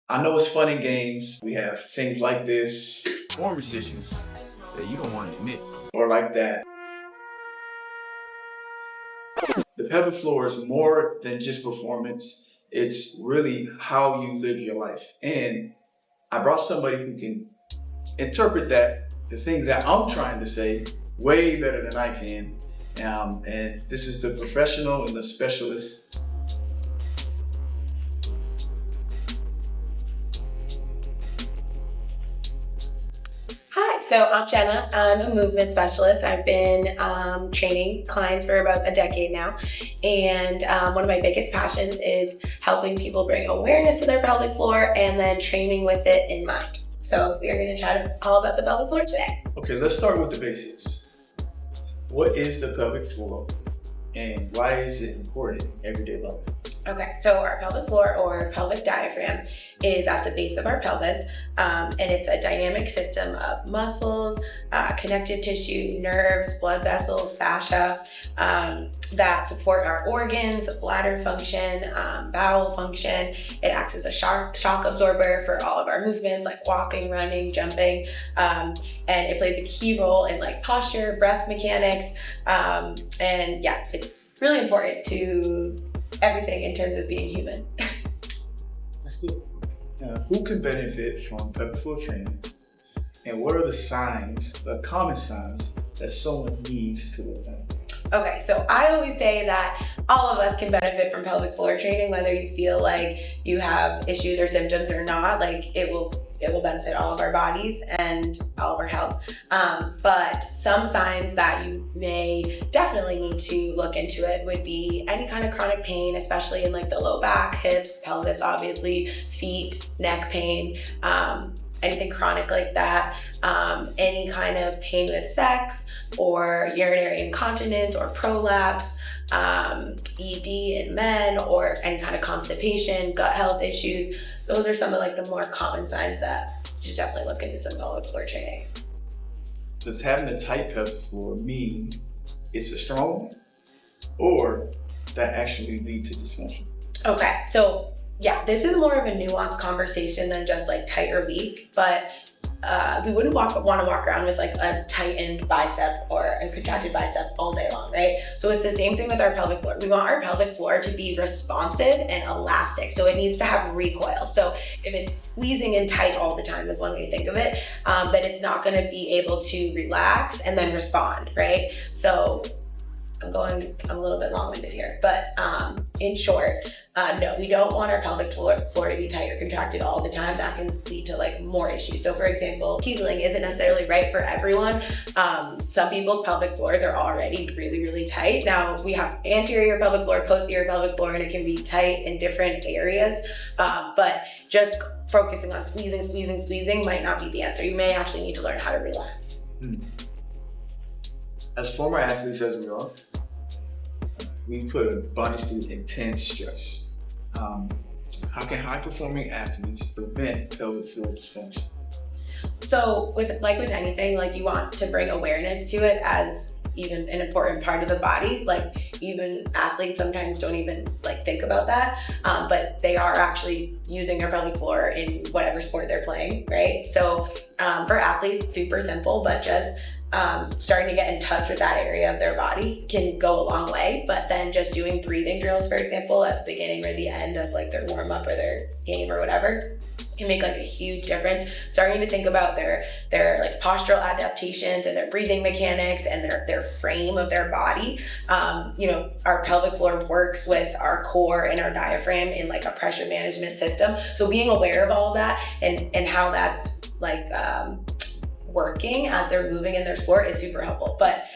I know it's fun and games. We have things like this, performance issues that you don't want to admit, or like that. The pelvic floor is more than just performance. It's really how you live your life. And I brought somebody who can interpret that, the things that I'm trying to say, way better than I can. And this is the professional and the specialist. Hi, so I'm Jennah. I'm a movement specialist. I've been training clients for about a decade now. And one of my biggest passions is helping people bring awareness to their pelvic floor and then training with it in mind. So we are going to chat all about the pelvic floor today. Okay, let's start with the basics. What is the pelvic floor and why is it important in everyday life? Okay, so our pelvic floor or pelvic diaphragm is at the base of our pelvis, and it's a dynamic system of muscles, connective tissue, nerves, blood vessels, fascia that support our organs, bladder function, bowel function. It acts as a shock absorber for all of our movements like walking, running, jumping, and it plays a key role in like posture, breath mechanics, and yeah, it's really important to everything in terms of being human. That's good. Who can benefit from pelvic floor training? And what are the signs, the common signs that someone needs to look at? Okay, so I always say that all of us can benefit from pelvic floor training, whether you feel like you have issues or symptoms or not. Like it will benefit all of our bodies and all of our health. But some signs that you may definitely need to look into it would be any kind of chronic pain, especially in like the low back, hips, pelvis, obviously, feet, neck pain, anything chronic like that, any kind of pain with sex or urinary incontinence or prolapse, ED in men, or any kind of constipation, gut health issues. Those are some of like the more common signs that you should definitely look into some pelvic floor training. Does having a tight pelvic floor mean it's a strong or that actually lead to dysfunction? Okay, so yeah, this is more of a nuanced conversation than just like tight or weak, but we wouldn't want to walk around with like a tightened bicep or a contracted bicep all day long, right? So it's the same thing with our pelvic floor. We want our pelvic floor to be responsive and elastic. So it needs to have recoil. So if it's squeezing and tight all the time is one way to think of it, then it's not going to be able to relax and then respond, right? So I'm a little bit long-winded here, but in short, no, we don't want our pelvic floor to be tight or contracted all the time. That can lead to like more issues. So for example, kegeling isn't necessarily right for everyone. Some people's pelvic floors are already really, really tight. Now we have anterior pelvic floor, posterior pelvic floor, and it can be tight in different areas. But just focusing on squeezing might not be the answer. You may actually need to learn how to relax. As former athletes as we are, we put our bodies through intense stress. How can high-performing athletes prevent pelvic floor dysfunction? So with anything, like you want to bring awareness to it as even an important part of the body. Like even athletes sometimes don't even like think about that, but they are actually using their pelvic floor in whatever sport they're playing, right? So for athletes, super simple, but just starting to get in touch with that area of their body can go a long way. But then just doing breathing drills, for example, at the beginning or the end of like their warm up or their game or whatever, can make like a huge difference. Starting to think about their like postural adaptations and their breathing mechanics and their frame of their body. Our pelvic floor works with our core and our diaphragm in like a pressure management system. So being aware of all that and how that's like working as they're moving in their sport is super helpful. But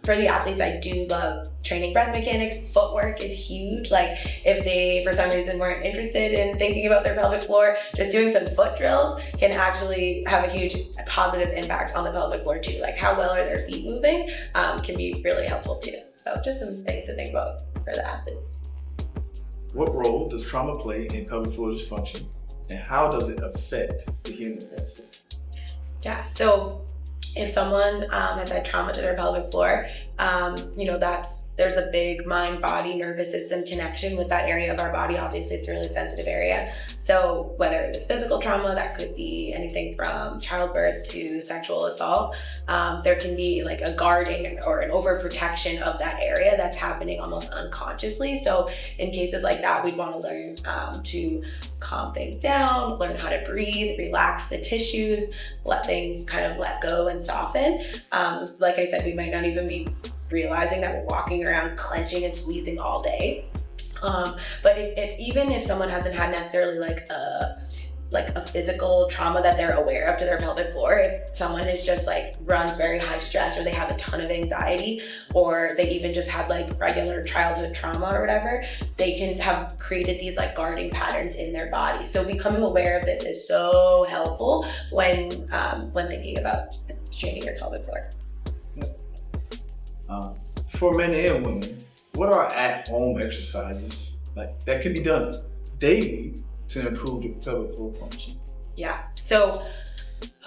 for the athletes, I do love training breath mechanics. Footwork is huge. Like if they, for some reason, weren't interested in thinking about their pelvic floor, just doing some foot drills can actually have a huge positive impact on the pelvic floor too. Like how well are their feet moving can be really helpful too. So just some things to think about for the athletes. What role does trauma play in pelvic floor dysfunction, and how does it affect the human body? Yeah, so if someone has had trauma to their pelvic floor, that's there's a big mind-body nervous system connection with that area of our body. Obviously, it's a really sensitive area. So whether it was physical trauma, that could be anything from childbirth to sexual assault, there can be like a guarding or an overprotection of that area that's happening almost unconsciously. So in cases like that, we'd want to learn to calm things down, learn how to breathe, relax the tissues, let things kind of let go and soften. Like I said, we might not even be realizing that we're walking around clenching and squeezing all day. But even if someone hasn't had necessarily like a physical trauma that they're aware of to their pelvic floor, if someone is just like runs very high stress, or they have a ton of anxiety, or they even just had like regular childhood trauma or whatever, they can have created these like guarding patterns in their body. So becoming aware of this is so helpful when thinking about training your pelvic floor. For men and women, what are at-home exercises like that can be done daily to improve the pelvic floor function? Yeah. So,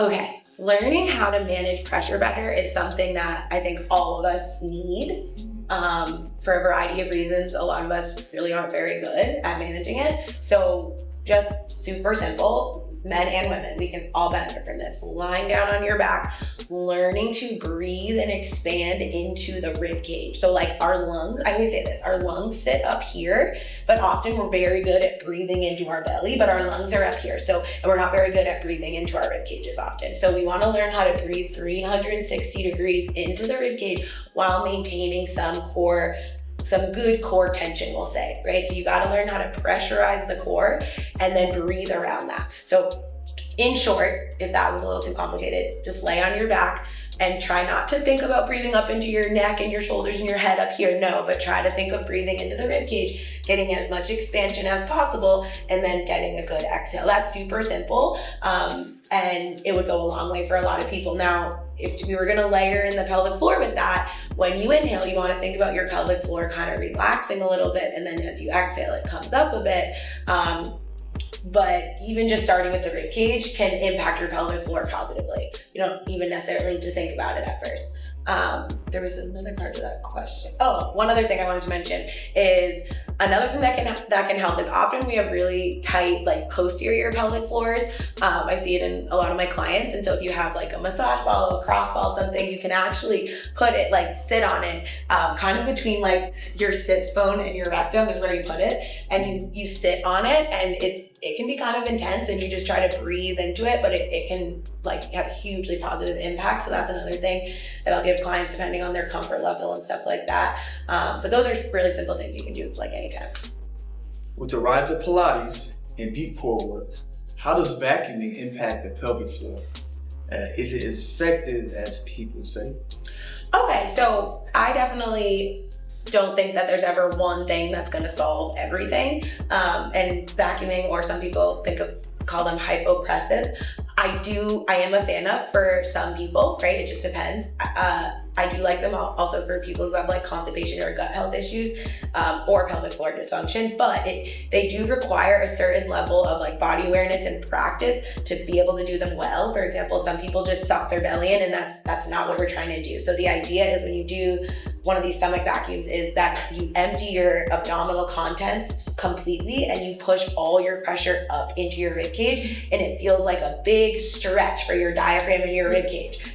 okay, learning how to manage pressure better is something that I think all of us need for a variety of reasons. A lot of us really aren't very good at managing it. So just super simple, men and women, we can all benefit from this. Lying down on your back, learning to breathe and expand into the rib cage. So like our lungs, I always say this, our lungs sit up here, but often we're very good at breathing into our belly, but our lungs are up here. So, and we're not very good at breathing into our rib cages often. So we want to learn how to breathe 360 degrees into the rib cage while maintaining some good core tension, we'll say, right? So you got to learn how to pressurize the core and then breathe around that. So in short, if that was a little too complicated, just lay on your back and try not to think about breathing up into your neck and your shoulders and your head up here. No, but try to think of breathing into the rib cage, getting as much expansion as possible, and then getting a good exhale. That's super simple. And it would go a long way for a lot of people. Now, if we were gonna layer in the pelvic floor with that, when you inhale, you wanna think about your pelvic floor kind of relaxing a little bit, and then as you exhale, it comes up a bit. But even just starting with the rib cage can impact your pelvic floor positively. You don't even necessarily need to think about it at first. There was another part to that question. Oh, one other thing I wanted to mention is another thing that can help is often we have really tight like posterior pelvic floors. I see it in a lot of my clients, and so if you have like a massage ball, a cross ball, something, you can actually put it like sit on it, kind of between like your sits bone and your rectum is where you put it, and you sit on it, and it can be kind of intense, and you just try to breathe into it, but it can like have hugely positive impact. So that's another thing that I'll give clients depending on their comfort level and stuff like that. But those are really simple things you can do like anytime. With the rise of Pilates and deep core work, how does vacuuming impact the pelvic floor? Is it as effective as people say? Okay, so I definitely don't think that there's ever one thing that's going to solve everything. And vacuuming, or some people call them hypopressives, I am a fan of for some people, right? It just depends. I do like them also for people who have like constipation or gut health issues, or pelvic floor dysfunction, but they do require a certain level of like body awareness and practice to be able to do them well. For example, some people just suck their belly in, and that's not what we're trying to do. So the idea is when you do one of these stomach vacuums is that you empty your abdominal contents completely and you push all your pressure up into your rib cage, and it feels like a big stretch for your diaphragm and your rib cage.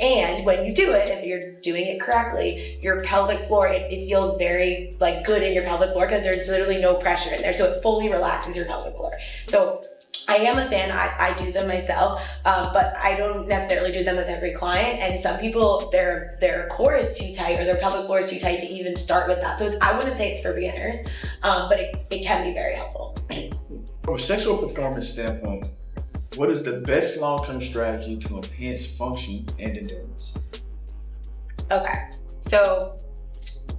And when you do it, if you're doing it correctly, your pelvic floor, it feels very like good in your pelvic floor because there's literally no pressure in there. So it fully relaxes your pelvic floor. So I am a fan. I do them myself, but I don't necessarily do them with every client. And some people, their core is too tight or their pelvic floor is too tight to even start with that. So I wouldn't say it's for beginners, but it can be very helpful. From a sexual performance standpoint, what is the best long-term strategy to enhance function and endurance? Okay, so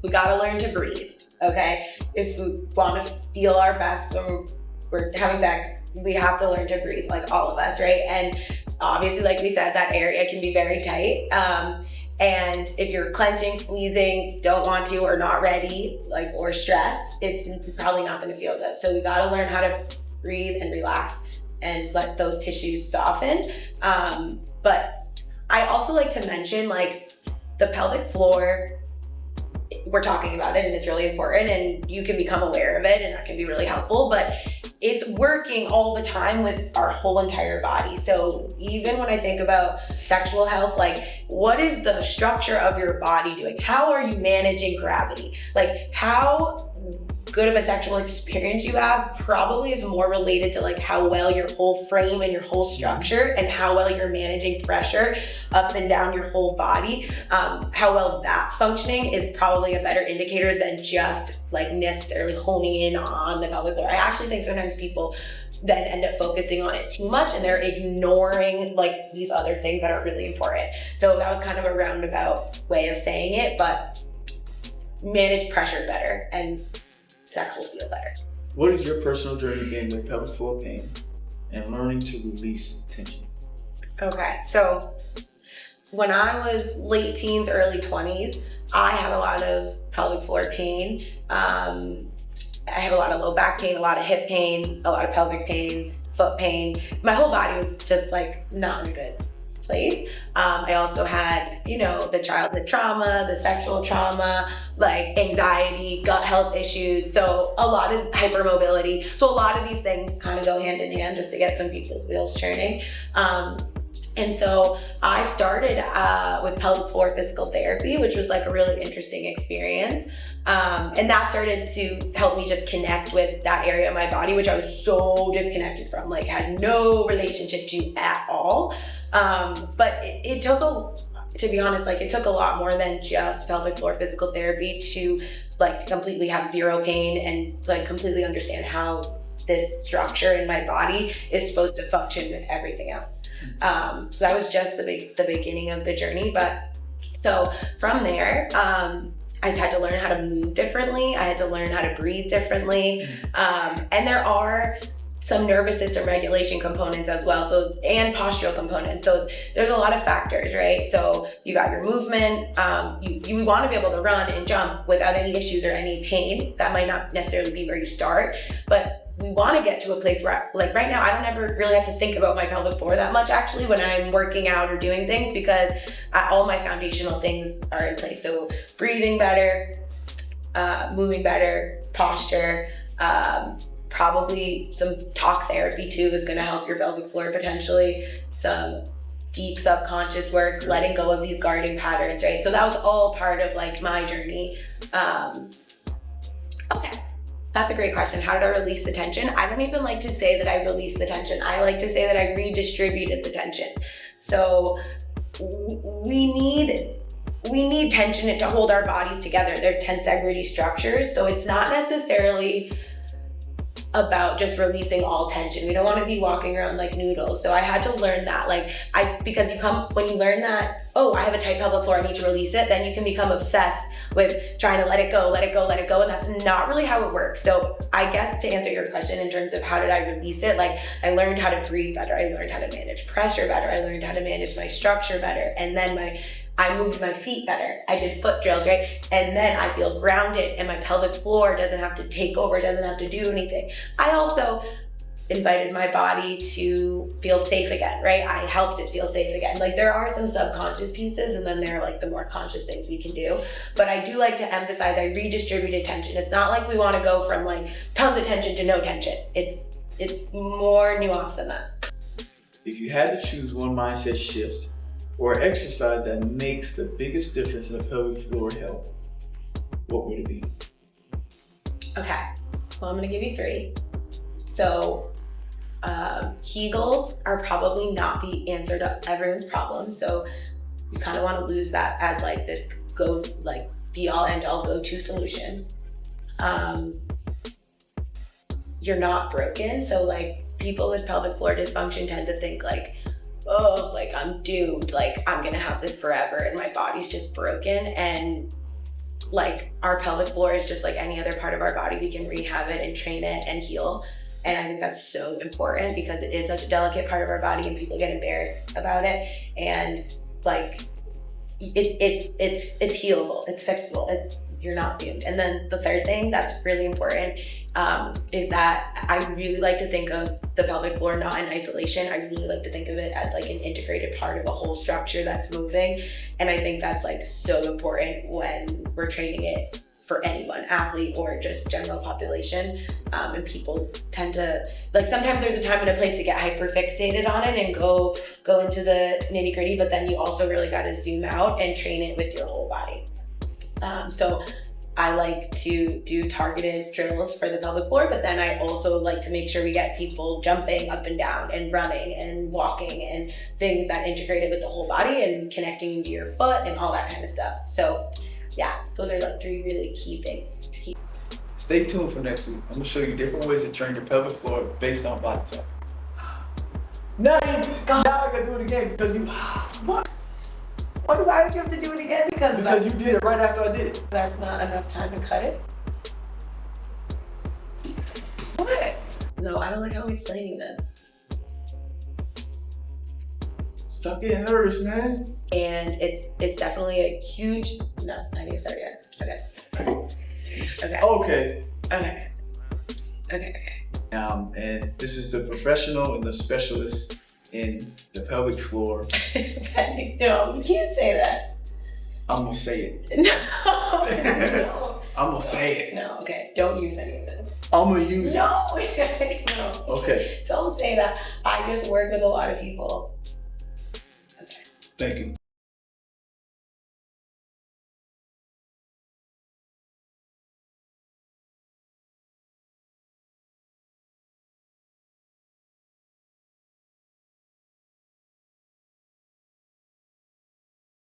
we gotta learn to breathe, okay? If we wanna feel our best when we're having sex, we have to learn to breathe, like all of us, right? And obviously, like we said, that area can be very tight. And if you're clenching, squeezing, don't want to, or not ready, like, or stressed, it's probably not gonna feel good. So we gotta learn how to breathe and relax and let those tissues soften. But I also like to mention, like, the pelvic floor, we're talking about it and it's really important and you can become aware of it and that can be really helpful, but it's working all the time with our whole entire body. So even when I think about sexual health, like what is the structure of your body doing? How are you managing gravity? Like how good of a sexual experience you have probably is more related to like how well your whole frame and your whole structure and how well you're managing pressure up and down your whole body. How well that's functioning is probably a better indicator than just like necessarily honing in on the pelvic floor. I actually think sometimes people then end up focusing on it too much and they're ignoring like these other things that are really important. So that was kind of a roundabout way of saying it, but manage pressure better and sex will feel better. What is your personal journey been with pelvic floor pain and learning to release tension? Okay, so when I was late teens, early 20s, I had a lot of pelvic floor pain. I had a lot of low back pain, a lot of hip pain, a lot of pelvic pain, foot pain. My whole body was just like not in a good place. I also had, the childhood trauma, the sexual trauma, like anxiety, gut health issues. So a lot of hypermobility. So a lot of these things kind of go hand in hand just to get some people's wheels turning. And so I started with pelvic floor physical therapy, which was like a really interesting experience. And that started to help me just connect with that area of my body, which I was so disconnected from, like had no relationship to at all. But it took to be honest, like it took a lot more than just pelvic floor physical therapy to like completely have zero pain and like completely understand how this structure in my body is supposed to function with everything else. So that was just the beginning of the journey. But so from there, I had to learn how to move differently. I had to learn how to breathe differently. And there are some nervous system regulation components as well, and postural components. So there's a lot of factors, right? So you got your movement, you want to be able to run and jump without any issues or any pain. That might not necessarily be where you start, but we want to get to a place where, like right now, I don't ever really have to think about my pelvic floor that much actually when I'm working out or doing things, because all my foundational things are in place. So breathing better, moving better, posture, probably some talk therapy too is going to help your pelvic floor potentially. Some deep subconscious work, letting go of these guarding patterns, right? So that was all part of like my journey. Okay, that's a great question. How did I release the tension? I don't even like to say that I released the tension. I like to say that I redistributed the tension. So we need tension to hold our bodies together. They're tensegrity structures. So it's not necessarily about just releasing all tension. We don't want to be walking around like noodles. So I had to learn that, because when you learn that, I have a tight pelvic floor, I need to release it, then you can become obsessed with trying to let it go. And that's not really how it works. So I guess to answer your question in terms of how did I release it, like I learned how to breathe better. I learned how to manage pressure better. I learned how to manage my structure better. And then I moved my feet better. I did foot drills, right? And then I feel grounded and my pelvic floor doesn't have to take over, doesn't have to do anything. I also invited my body to feel safe again, right? I helped it feel safe again. Like there are some subconscious pieces and then there are like the more conscious things we can do. But I do like to emphasize I redistributed tension. It's not like we want to go from like tons of tension to no tension. It's more nuanced than that. If you had to choose one mindset shift or exercise that makes the biggest difference in the pelvic floor health, what would it be? Okay, well, I'm gonna give you 3. So, Kegels are probably not the answer to everyone's problem. So you kind of want to lose that as like this be all end all go-to solution. You're not broken. So like people with pelvic floor dysfunction tend to think like, I'm doomed, like I'm gonna have this forever and my body's just broken. And like our pelvic floor is just like any other part of our body. We can rehab it and train it and heal. And I think that's so important because it is such a delicate part of our body and people get embarrassed about it. And like it's healable, it's fixable, you're not doomed. And then the third thing that's really important is that I really like to think of the pelvic floor not in isolation. I really like to think of it as like an integrated part of a whole structure that's moving. And I think that's like so important when we're training it for anyone, athlete or just general population. And people tend to, like, sometimes there's a time and a place to get hyper fixated on it and go into the nitty gritty, but then you also really got to zoom out and train it with your whole body. So I like to do targeted drills for the pelvic floor, but then I also like to make sure we get people jumping up and down and running and walking and things that integrated with the whole body and connecting to your foot and all that kind of stuff. So yeah, those are like 3 really key things to keep. Stay tuned for next week. I'm gonna show you different ways to train your pelvic floor based on body type. Now I gotta do it again because you, what? Why would you have to do it again? Because you did it right after I did it. that's not enough time to cut it. What? No, I don't like how I'm explaining this. Stop getting nervous, man. And it's definitely a huge, no, I need to start yet. Okay. And this is the professional and the specialist in the pelvic floor. No, you can't say that. I'm gonna say it. No. I'm gonna say it. No, okay. Don't use any of it. I'm gonna use it. No. Okay. Don't say that. I just work with a lot of people. Okay. Thank you.